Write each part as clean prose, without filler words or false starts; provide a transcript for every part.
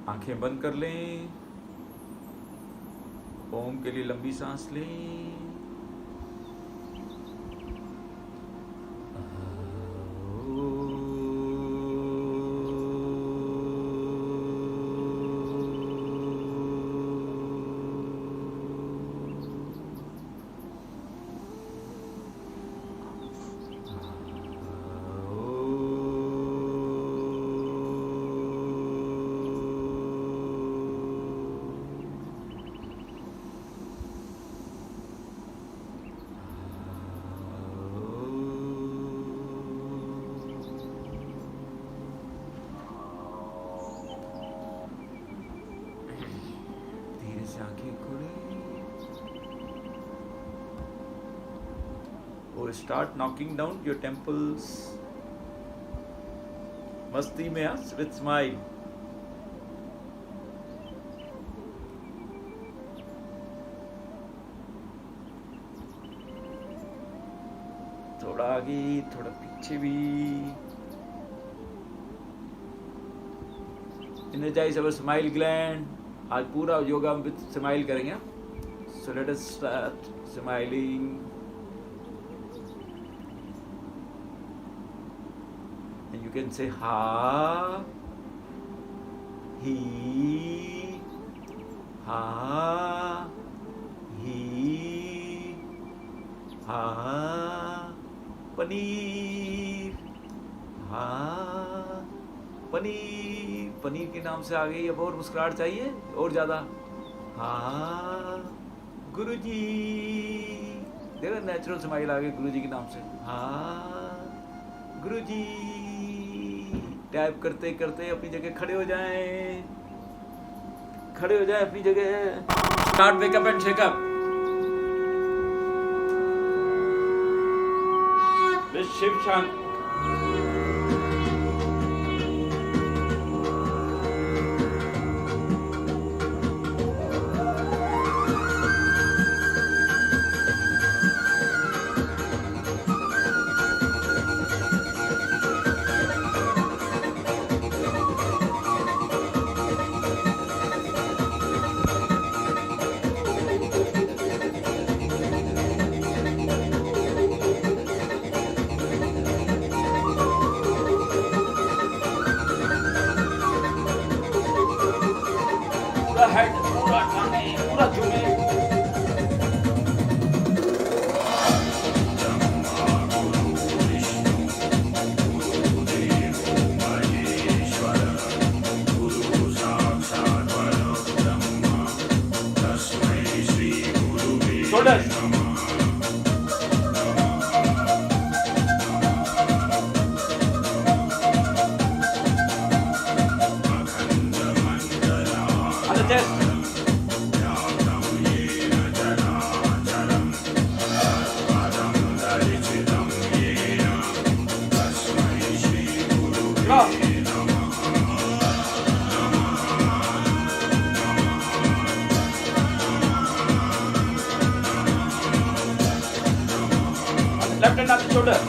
आंखें बंद कर लें। ओम के लिए लंबी सांस लें। धीरे से आंखें खोलें। और start knocking down your temples. मस्ती में विथ स्माइल। थोड़ा आगे थोड़ा पीछे भी। एनर्जाइज अवर स्माइल ग्लैंड। आज पूरा योगा विद स्माइल करेंगे। So let us start smiling. And you can say हा, ही, हा, ही, हा, पनीर, हा, पनीर। पनीर के नाम से आ गई। अब और मुस्कुराहट चाहिए और ज्यादा। हाँ गुरुजी। देखो नेचुरल स्माइल आ गई गुरुजी के नाम से। हाँ गुरुजी। टैप करते करते अपनी जगह खड़े हो जाएं। खड़े हो जाएं अपनी जगह। Start wake up and shake up. Shiv शांति। हेड पूरा खाने पूरा झूमे। Shoulder left hand on the shoulder.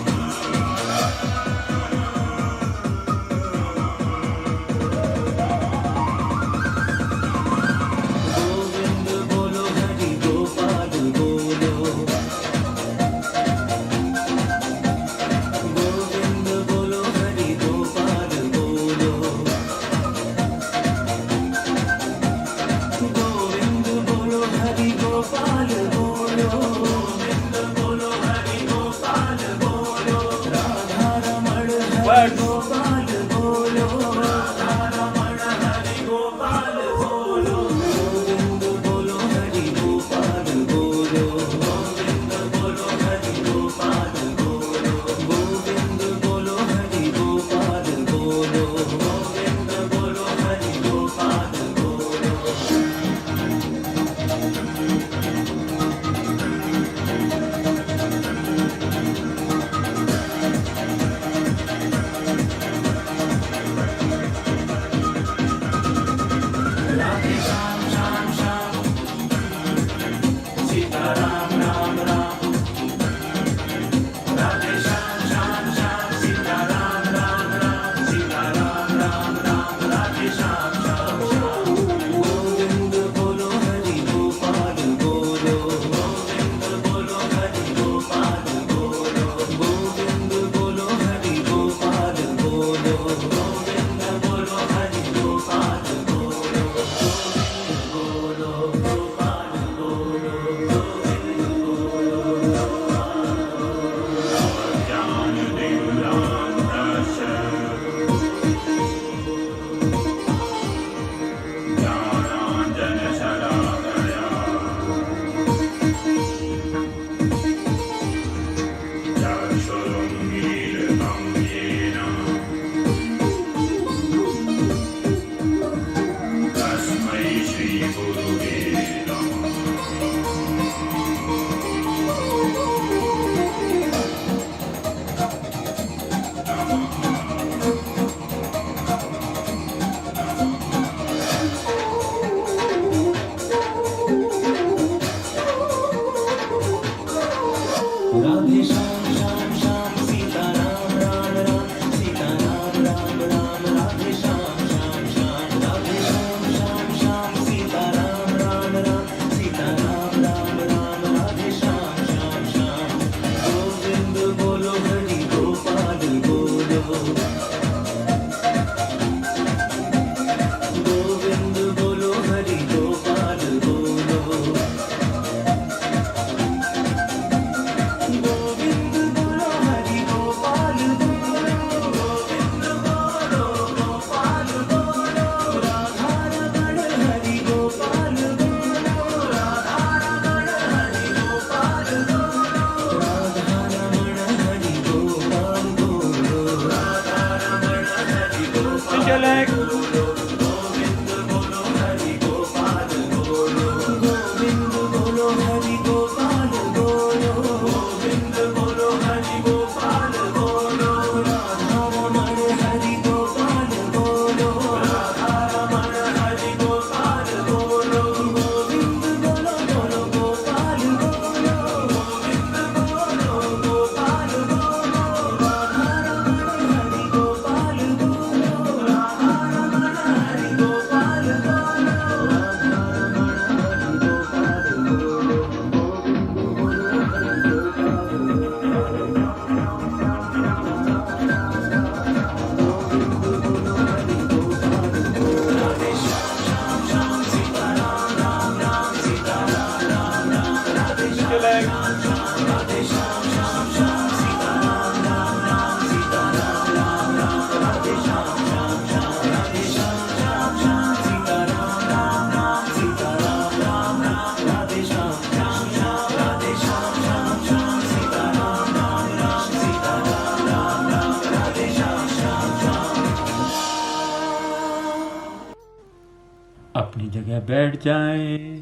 अपनी जगह बैठ जाएं,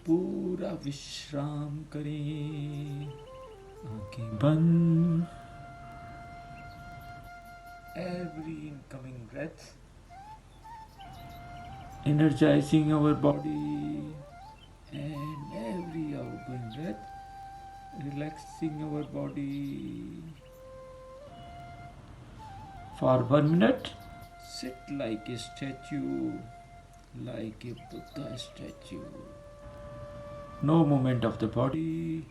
पूरा विश्राम करें, आंखें बंद। Every incoming breath energizing our body, and every outgoing breath relaxing our body. For 1 minute, sit like a statue, like a Buddha statue. No movement of the body.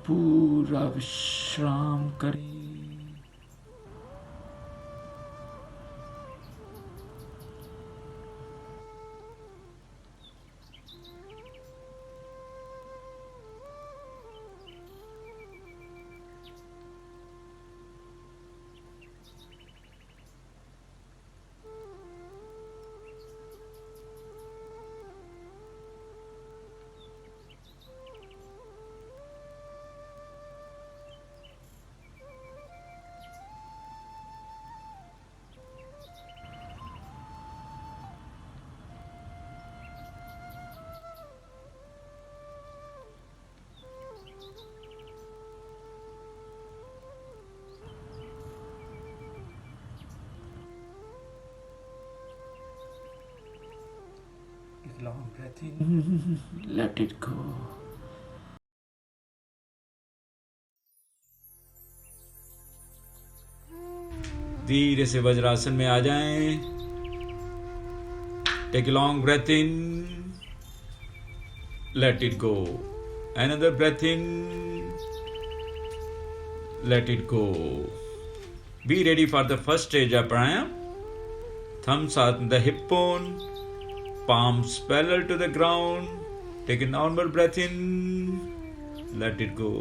पूरा विश्राम करें। Long breath in, let it go. धीरे से वज्रासन में आ जाएं। Take a long breath in, let it go. Another breath in, let it go. Be ready for the first stage of pranayama. Thumbs on the hip bone, palms parallel to the ground. Take a normal breath in, let it go.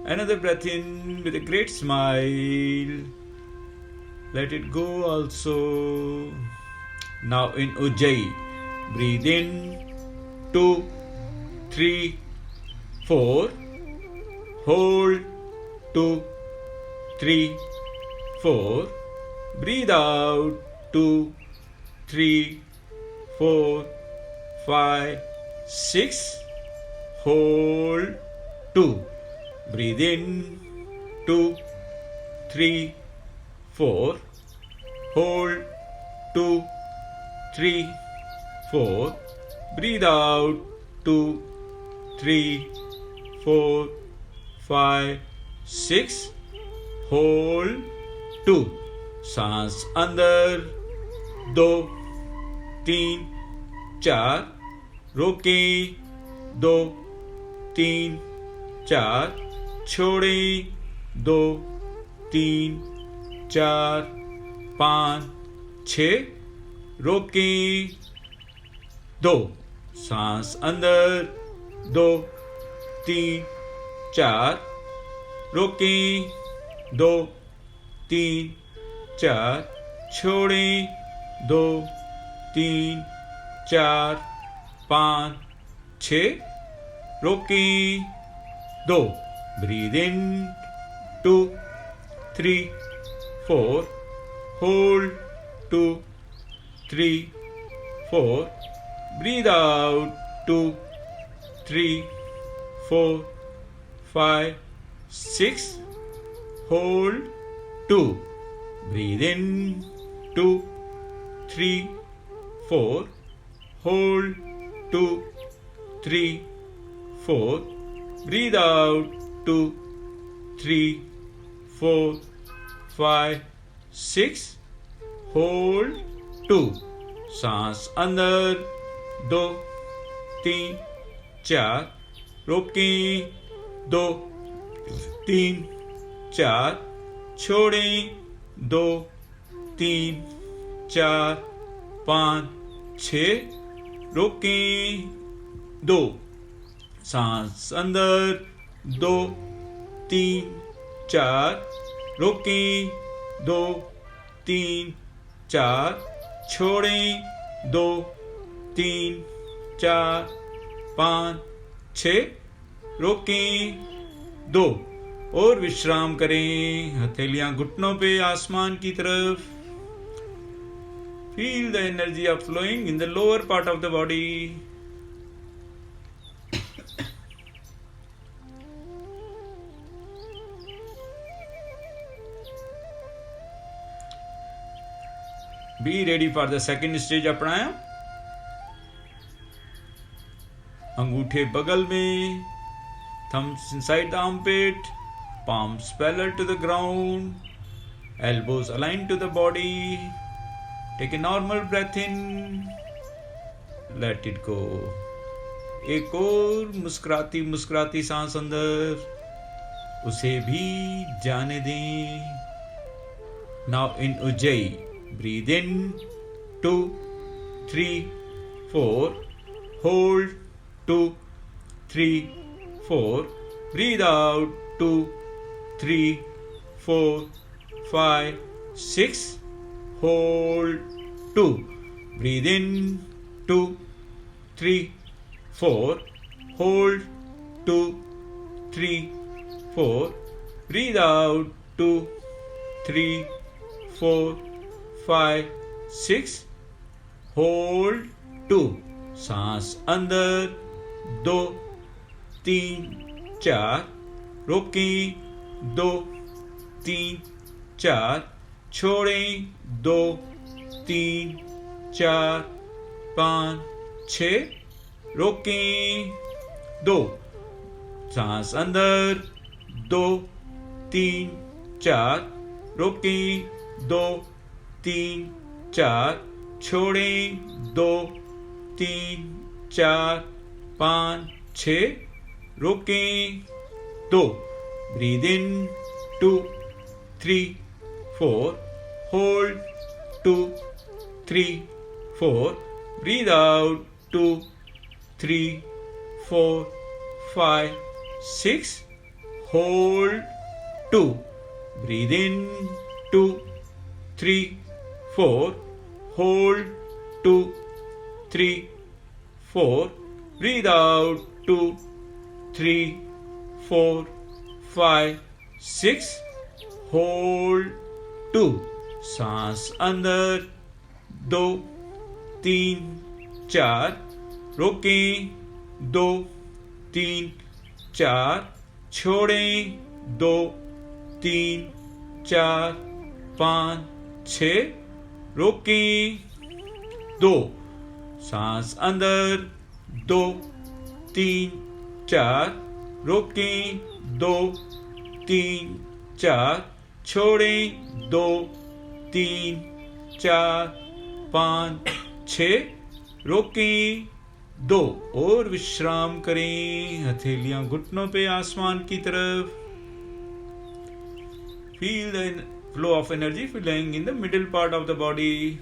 Another breath in with a great smile. Let it go also. Now in Ujjayi, breathe in 2, 3, 4. Hold 2, 3, 4. Breathe out 2, 3, 4, 5, 6. Hold 2. Breathe in 2, 3, 4. Hold 2, 3, 4. Breathe out 2, 3, 4, 5, 6. Hold 2. सांस अंदर 2, 3, 4. रोकें 2, 3, 4. छोड़ें 2, 3, 4, 5, 6. रोकें 2. सांस अंदर 2, 3, 4. रोकें 2, 3, 4. छोड़ें 2, 3, 4, 5, 6. रोकें 2. Breathe in 2, 3, 4. Hold 2, 3, 4. Breathe out 2, 3, 4, 5, 6. Hold 2. Breathe in 2, 3, 4. Hold 2, 3, 4. Breathe out 2, 3, 4, 5, 6. Hold 2. सांस अंदर 2, 3, 4. रोकें 2, 3, 4. छोड़ें 2, 3, 4, 5, 6. रोकें 2. सांस अंदर 2, 3, 4. रोकें 2, 3, 4. छोड़ें 2, 3, 4, 5, 6. रोकें 2. और विश्राम करें। हथेलियां घुटनों पे आसमान की तरफ। Feel the energy of flowing in the lower part of the body. Be ready for the second stage of pranayam. अंगूठे बगल में, thumbs inside the armpit, palms parallel to the ground, elbows aligned to the body. Take a normal breath in, let it go. एक और मुस्कुराती मुस्कुराती सांस अंदर, उसे भी जाने दें. Now in Ujjayi, breathe in 2, 3, 4, hold 2, 3, 4, breathe out 2, 3, 4, 5, 6, hold 2, breathe in 2, 3, 4, hold 2, 3, 4, breathe out 2, 3, 4, 5, 6, hold 2. सांस अंदर 2, 3, 4, रोकें 2, 3, 4, छोड़ें 2, 3, 4, 5, 6, रोकें 2. सांस अंदर 2, 3, 4, रोकें 2, 3, 4, छोड़ें 2, 3, 4, 5, 6, रोकें 2. Breathe in 2, 3, 4, hold 2, 3, 4, breathe out 2, 3, 4, 5, 6, hold 2. Breathe in 2, 3, 4, hold 2, 3, 4, breathe out 2, 3, 4, 5, 6, hold 2. सांस अंदर 2, 3, 4, रोकें 2, 3, 4, छोड़ें 2, 3, 4, 5, 6, रोकें 2. सांस अंदर 2, 3, 4, रोकें 2, 3, 4, छोड़ें 2, 3, 4, 5, 6, रोकें 2. और विश्राम करें. हथेलियां घुटनों पे आसमान की तरफ. Feel the flow of energy flowing in the middle part of the body.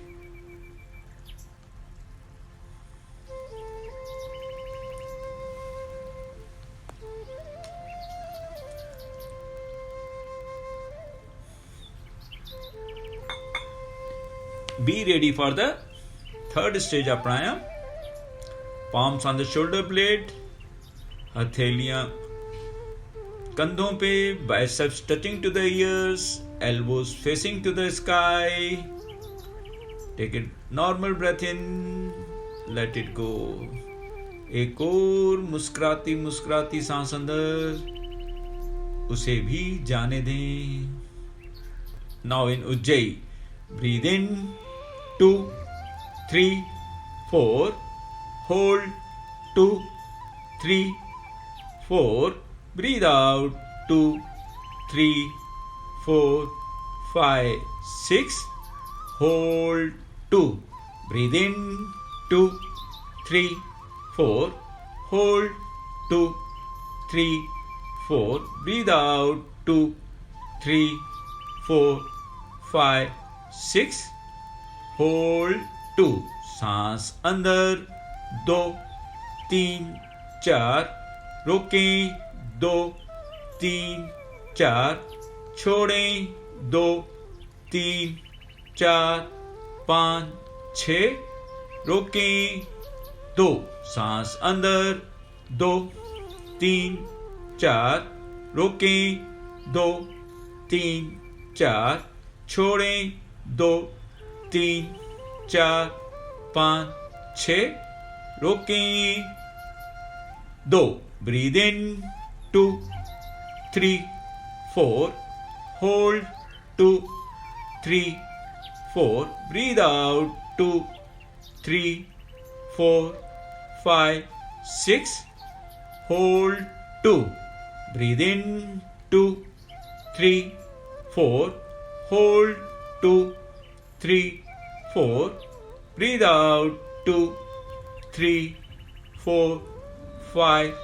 Be ready for the third stage of pranayam. Palms on the shoulder blade, हथेलियां कंधों पे, biceps touching to the ears, elbows facing to the sky. Take a normal breath in, let it go. एक और मुस्कुराती मुस्कुराती सांस अंदर, उसे भी जाने दें. Now in Ujjayi, breathe in 2, 3, 4, hold 2, 3, 4, breathe out 2, 3, 4, 5, 6, hold 2. Breathe in 2, 3, 4, hold 2, 3, 4, breathe out 2, 3, 4, 5, 6, hold 2. सांस अंदर 2, 3, 4, रोकें 2, 3, 4, छोड़ें 2, 3, 4, 5, 6, रोकें 2. सांस अंदर 2, 3, 4, रोकें 2, 3, 4, छोड़ें 2, 3, 4 5 6 रोकें 2 breathe in 2 3 4 hold 2 3 4 breathe out 2 3 4 5 6 hold 2 breathe in 2 3 4 hold 2 3 4 breathe out 2 3 4 5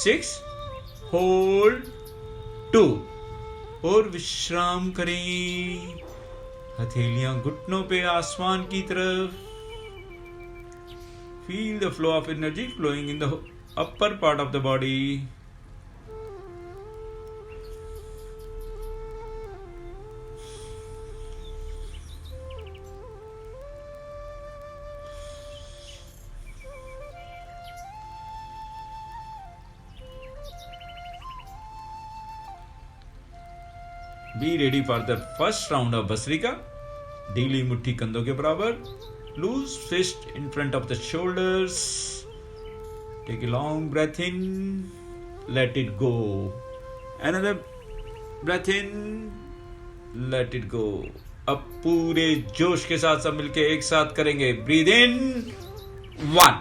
6 hold 2 और विश्राम करें हथेलियां घुटनों पे आसमान की तरफ feel the flow of energy flowing in the upper part of the body be ready for the first round of Bhastrika ढीली मुट्ठी कंधों के बराबर loose fist in front of the shoulders. Take a long breath in. Let it go. Another breath in. Let it go. अब पूरे जोश के साथ सब मिलके एक साथ करेंगे. Breathe in. 1.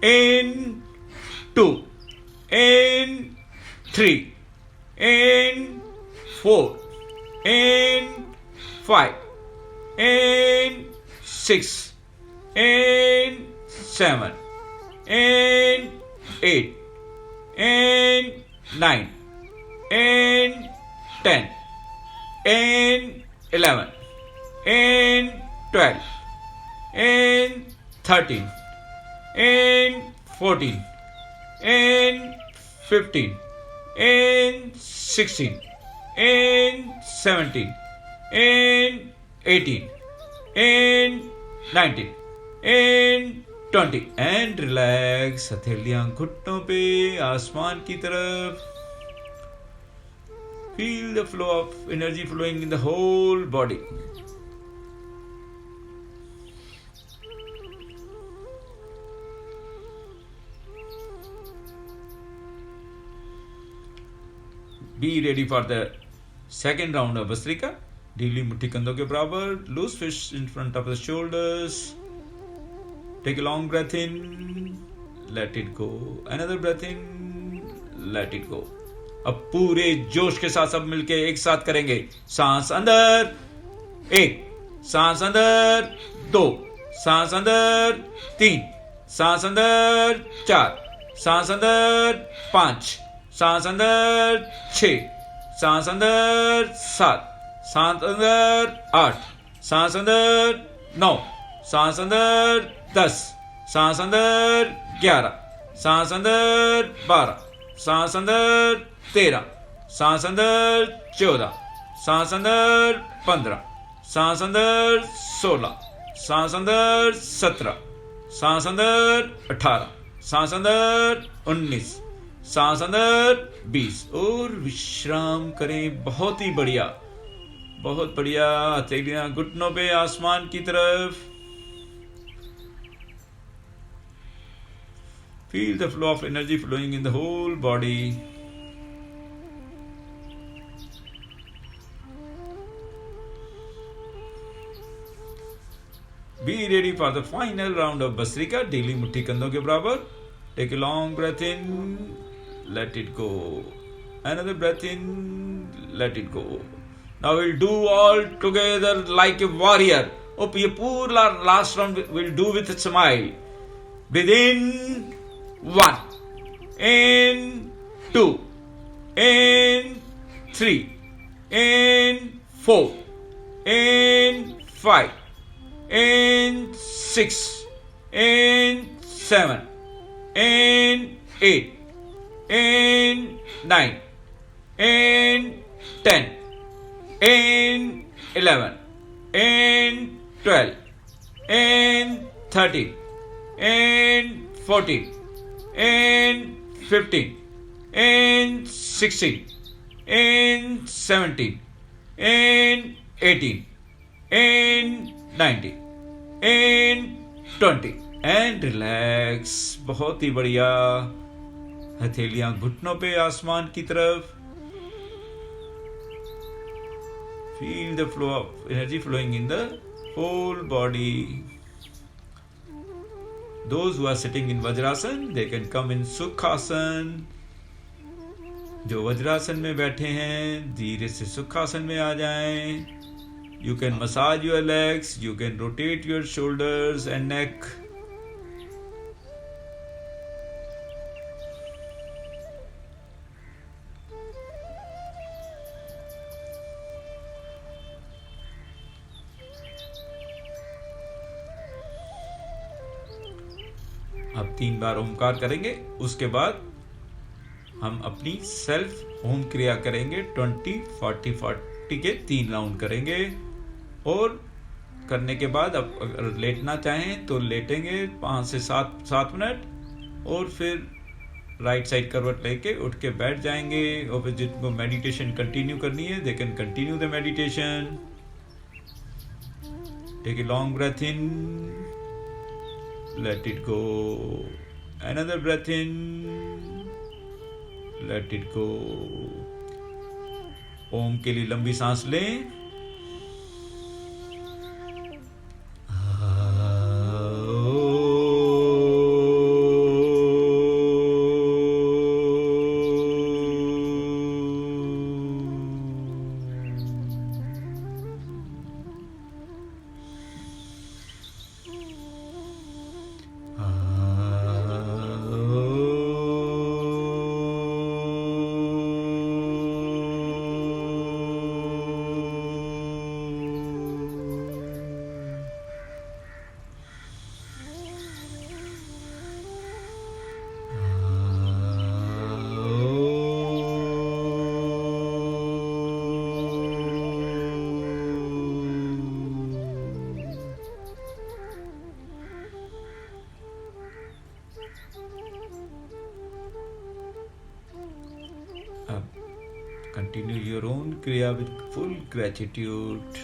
In. 2. In. 3. In. 4. In. 5. In. 6. And 7 and 8 and 9 and 10 and 11 and 12 and 13 and 14 and 15 and 16 and 17 and 18 and 19 and 20 and relax हथेलियां घुटनों पे आसमान की तरफ feel the flow of energy flowing in the whole body be ready for the second round of Bhastrika ढीली मुट्ठी कंधों के बराबर loose fist in front of the shoulders take a long breath in let it go another breath in let it go अब पूरे जोश के साथ सब मिलके एक साथ करेंगे सांस अंदर 1 सांस अंदर 2 सांस अंदर 3 सांस अंदर 4 सांस अंदर 5 सांस अंदर 6 सांस अंदर 7 सांस अंदर 8 सांस अंदर 9 सांस अंदर 10 सांस अंदर 11 सांस अंदर 12 सांस अंदर 13 सांस अंदर 14 सांस अंदर 15 सांस अंदर 16 सांस अंदर 17 सांस अंदर 18 सांस अंदर 19 सांस अंदर 20 और विश्राम करें बहुत ही बढ़िया हथेलियां घुटनों पे आसमान की तरफ feel the flow of energy flowing in the whole body be ready for the final round of Bhastrika ढीली मुट्ठी कंधों के बराबर take a long breath in let it go another breath in let it go now we'll do all together like a warrior ये पूरा last round we'll do with a smile breathe in 1 and 2 and 3 and 4 and 5 and 6 and 7 and 8 and 9 and 10 and 11 and 12 and 13 and 14 and 15 and 16 and 17 and 18 and 19 in 20 and relax. बहुत ही बढ़िया। हथेलियां घुटनों पे आसमान की तरफ। Feel the flow of energy flowing in the whole body. Those who are sitting in Vajrasan, they can come in Sukhasan. जो वज्रासन में बैठे हैं धीरे से सुखासन में आ जाएं। You can massage your legs, you can rotate your shoulders and neck. अब 3 बार ओमकार करेंगे, उसके बाद हम अपनी सेल्फ ओम क्रिया करेंगे। 20, 40, 40 के 3 राउंड करेंगे। और करने के बाद अब अगर लेटना चाहें तो लेटेंगे 5 से 7 मिनट, और फिर राइट साइड करवट लेके उठ के बैठ जाएंगे। और फिर जिनको मेडिटेशन कंटिन्यू करनी है, they can continue the meditation. Take a long breath in, let it go. Another breath in, let it go. Om के लिए लंबी सांस लें। Continue your own kriya with full gratitude.